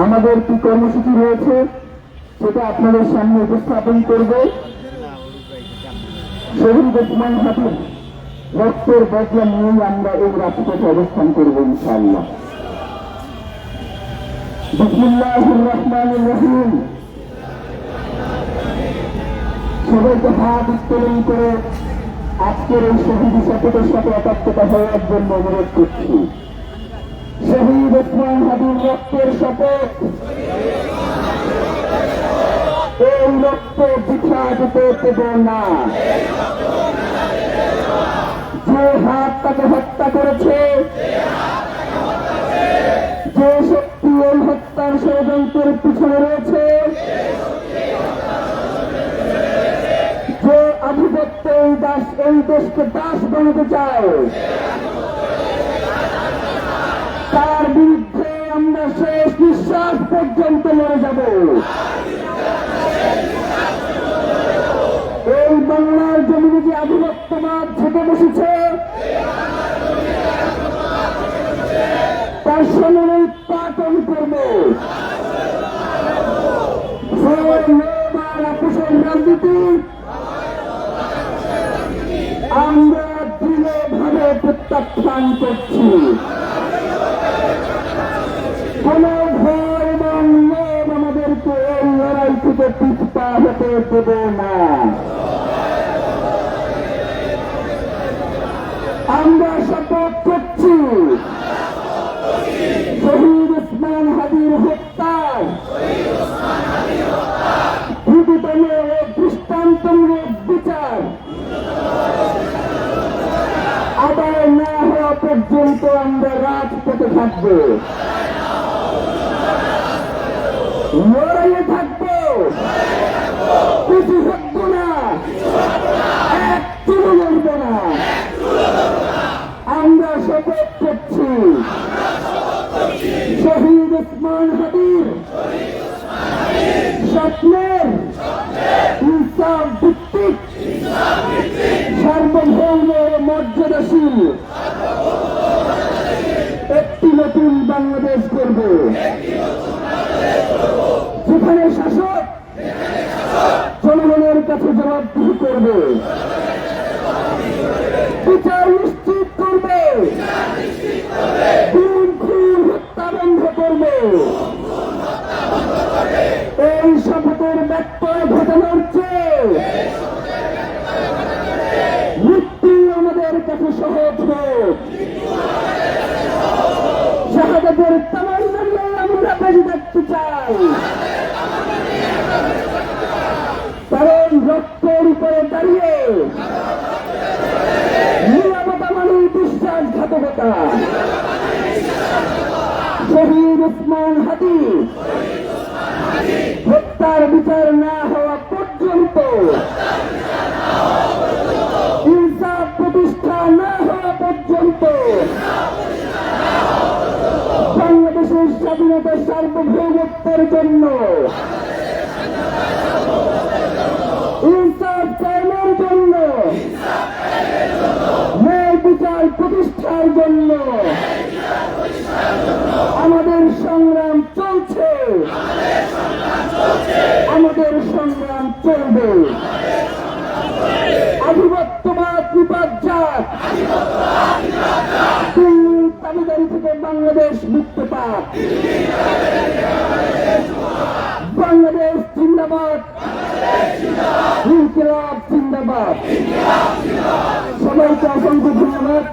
আমাদের কি কর্মসূচি রয়েছে সেটা আপনাদের সামনে উপস্থাপন করব। শহীদ ওসমান হাদির রক্তের বদলা নিয়েই আমরা এই রাজপথে অবস্থান করব ইনশাআল্লাহ। বিসমিল্লাহির রহমানির রহিম। সবাইকে হাত উত্তোলন করে আজকের এই শহীদ শপথের সাথে একাত্মতা হওয়ার জন্য অনুরোধ করছি। শহীদ ওসমান হাদির রক্তের শপথ, এই রক্ত বৃথা যেতে দেব না। যে হাত তাকে হত্যা করেছে, যে শক্তি এই হত্যার ষড়যন্ত্রের পিছনে রয়েছে, যে আধিপত্য এই দেশকে দাস বানাতে চায়, তার বিরুদ্ধে আমরা শেষ নিঃশ্বাস পর্যন্ত লড়ে যাব। এই বাংলার জমিনে যে আধিপত্যবাদ থেকে বসেছে, তার সামনে উৎপাদন করব। আপোষের রাজনীতি আমরা দৃঢ়ভাবে প্রত্যাখ্যান করছি। কোন ভয় এবং লোভ আমাদেরকে এই লড়াই থেকে পিছপা হতে দেব না। আমরা শপথ করছি শহীদ ওসমান হাদির হত্যার দ্রুততম ও দৃষ্টান্তমূলক বিচার আদায় না হওয়া পর্যন্ত আমরা রাজপথে থাকব, লড়াইয়ে থাকবো, কিছু হব না, এক চুলো লড়ব না। আমরা শপথ করছি শহীদ ওসমান হাদির স্বপ্নের ইনসাফ ভিত্তিক সার্বভৌম মর্যাদাশীল একটি নতুন বাংলাদেশ করব, যেখানে শাসক জনগণের কাছে জবাবদিহি করবে, বিচার নিশ্চিত করবে, খুন হত্যা বন্ধ করবে। এই শপথের ব্যত্যয় ঘটানোর চেয়ে মৃত্যু আমাদের কাছে সহজ হোক। শাহাদাতের তামান্না নিয়ে আমরা বেঁচে থাকতে চাই, কারণ রক্তের উপরে দাঁড়িয়ে নিরাপত্তা মানে বিশ্বাসঘাতকতা। শহীদ ওসমান হাদি হত্যার বিচার না হওয়া পর্যন্ত, ইনসাফ প্রতিষ্ঠা না হওয়া পর্যন্ত বাংলাদেশের স্বাধীনতা সার্বভৌমত্বের জন্য, ইনসাফ কায়েমের জন্য, ন্যায় বিচার প্রতিষ্ঠার জন্য আমাদের সংগ্রাম চলছে, আমাদের সংগ্রাম চলবে। আধিপত্যবাদ বিপজ্জনক, দিল্লির দাবিদারি থেকে বাংলাদেশ মুক্ত পাক। বাংলাদেশ জিন্দাবাদ, ইনকিলাব জিন্দাবাদ। সবাইকে অসংখ্য ধন্যবাদ।